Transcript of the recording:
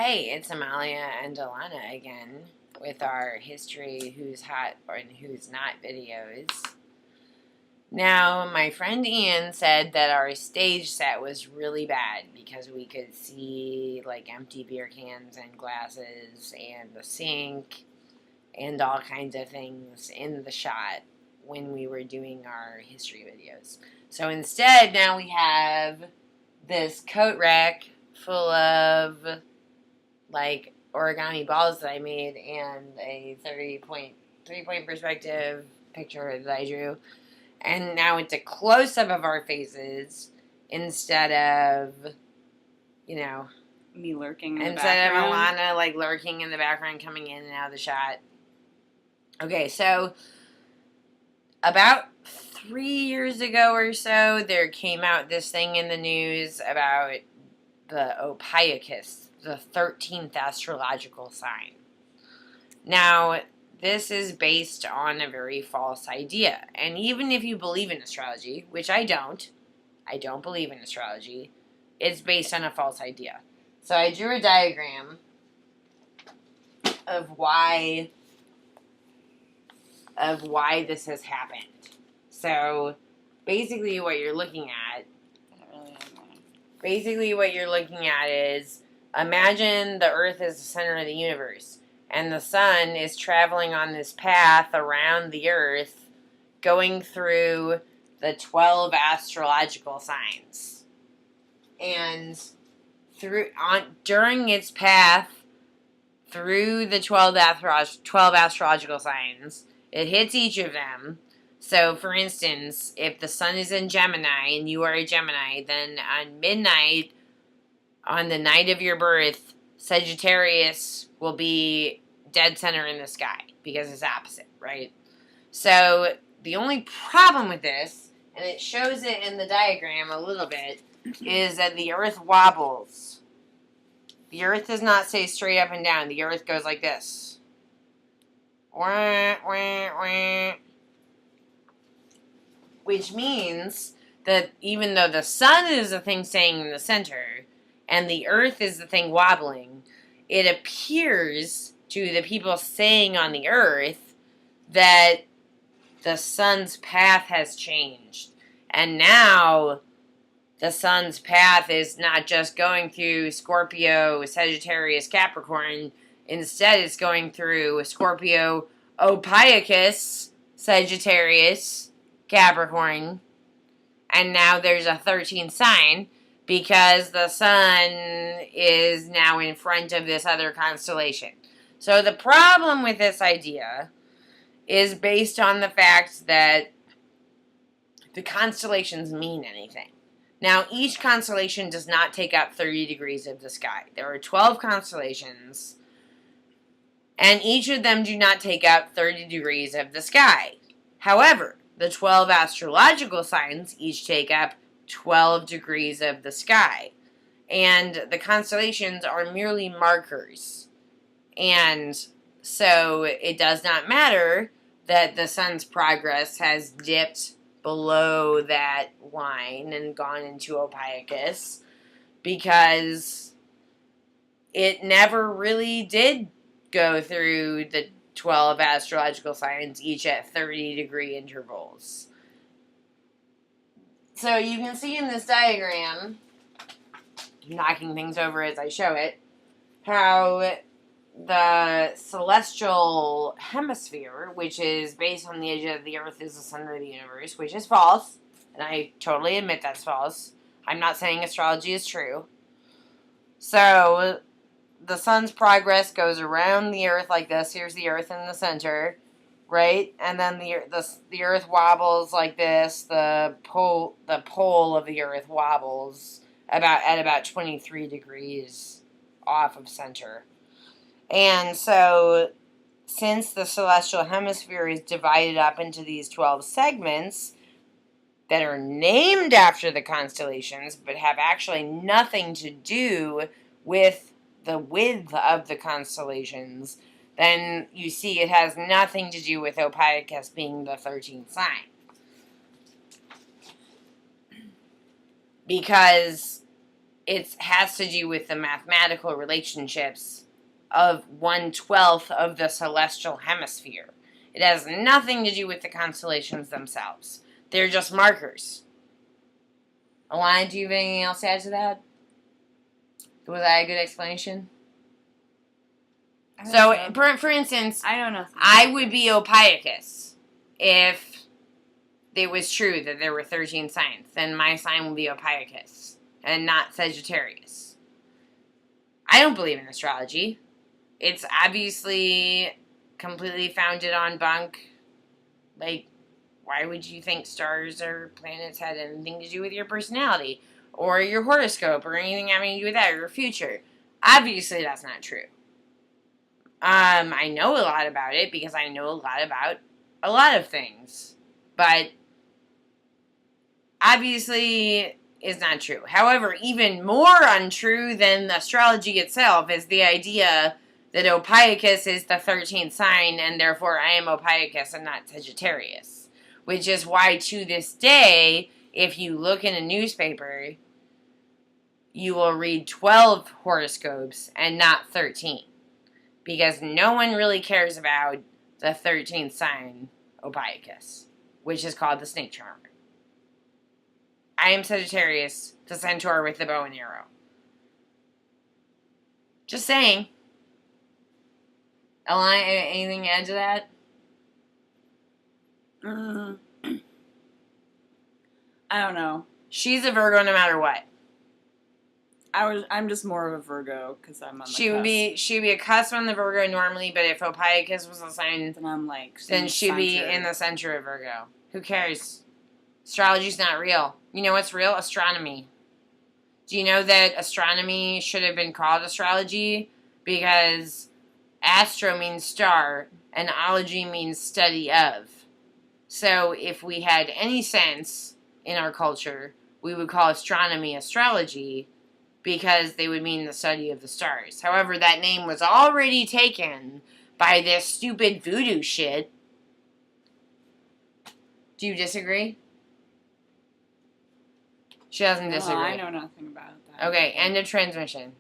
Hey, it's Amalia and Alana again with our history who's hot and who's not videos. Now, my friend Ian said that our stage set was really bad because we could see like empty beer cans and glasses and the sink and all kinds of things in the shot when we were doing our history videos. So instead, now we have this coat rack full of like origami balls that I made and a 3-point perspective picture that I drew. And now it's a close-up of our faces instead of, me lurking in the instead background. of Alana like lurking in the background, coming in and out of the shot. Okay, so about 3 years ago or so, there came out this thing in the news about the Ophiuchus, the 13th astrological sign. Now, this is based on a very false idea. And even if you believe in astrology, which I don't believe in astrology, it's based on a false idea. So I drew a diagram of why this has happened. So basically what you're looking at is, imagine the Earth is the center of the universe, and the sun is traveling on this path around the Earth, going through the 12 astrological signs. And during its path through the 12 astrological signs, it hits each of them. So, for instance, if the sun is in Gemini and you are a Gemini, then on midnight, on the night of your birth, Sagittarius will be dead center in the sky because it's opposite, right? So, the only problem with this, and it shows it in the diagram a little bit, is that the Earth wobbles. The Earth does not stay straight up and down. The Earth goes like this. Wah, wah, wah. Which means that even though the sun is the thing staying in the center and the Earth is the thing wobbling, it appears to the people staying on the Earth that the sun's path has changed. And now the sun's path is not just going through Scorpio, Sagittarius, Capricorn. Instead, it's going through Scorpio, Ophiuchus, Sagittarius, Capricorn, and now there's a 13th sign because the sun is now in front of this other constellation. So the problem with this idea is based on the fact that the constellations mean anything. Now, each constellation does not take up 30 degrees of the sky. There are 12 constellations, and each of them do not take up 30 degrees of the sky. However, the 12 astrological signs each take up 12 degrees of the sky. And the constellations are merely markers. And so it does not matter that the sun's progress has dipped below that line and gone into Ophiuchus, because it never really did go through the 12 astrological signs, each at 30-degree intervals. So you can see in this diagram, knocking things over as I show it, how the celestial hemisphere, which is based on the idea that the Earth is the center of the universe, which is false, and I totally admit that's false. I'm not saying astrology is true. So the sun's progress goes around the Earth like this. Here's the Earth in the center, right? And then the Earth wobbles like this. The pole of the Earth wobbles at about 23 degrees off of center. And so, since the celestial hemisphere is divided up into these 12 segments that are named after the constellations, but have actually nothing to do with the width of the constellations, then you see it has nothing to do with Ophiuchus being the 13th sign. Because it has to do with the mathematical relationships of 1/12 of the celestial hemisphere. It has nothing to do with the constellations themselves. They're just markers. Alana, do you have anything else to add to that? Was that a good explanation? So, for instance, I don't know. I would be Ophiuchus if it was true that there were 13 signs. Then my sign would be Ophiuchus and not Sagittarius. I don't believe in astrology. It's obviously completely founded on bunk. Like, why would you think stars or planets had anything to do with your personality or your horoscope or anything having to do with that or your future? Obviously, that's not true. I know a lot about it because I know a lot about a lot of things, but obviously is not true. However, even more untrue than astrology itself is the idea that Ophiuchus is the 13th sign and therefore I am Ophiuchus and not Sagittarius. Which is why to this day, if you look in a newspaper, you will read 12 horoscopes and not 13. Because no one really cares about the 13th sign, Ophiuchus, which is called the snake charmer. I am Sagittarius, the centaur with the bow and arrow. Just saying. Alana, anything to add to that? I don't know. She's a Virgo no matter what. I'm just more of a Virgo because I'm on the cusp. She would be a cusp on the Virgo normally, but if Ophiuchus was a sign, then I'm like, then she'd be in the center of Virgo. Who cares? Astrology's not real. You know what's real? Astronomy. Do you know that astronomy should have been called astrology? Because astro means star, and ology means study of. So if we had any sense in our culture, we would call astronomy astrology, because they would mean the study of the stars. However, that name was already taken by this stupid voodoo shit. Do you disagree? She doesn't disagree. I know nothing about that. Okay, end of transmission.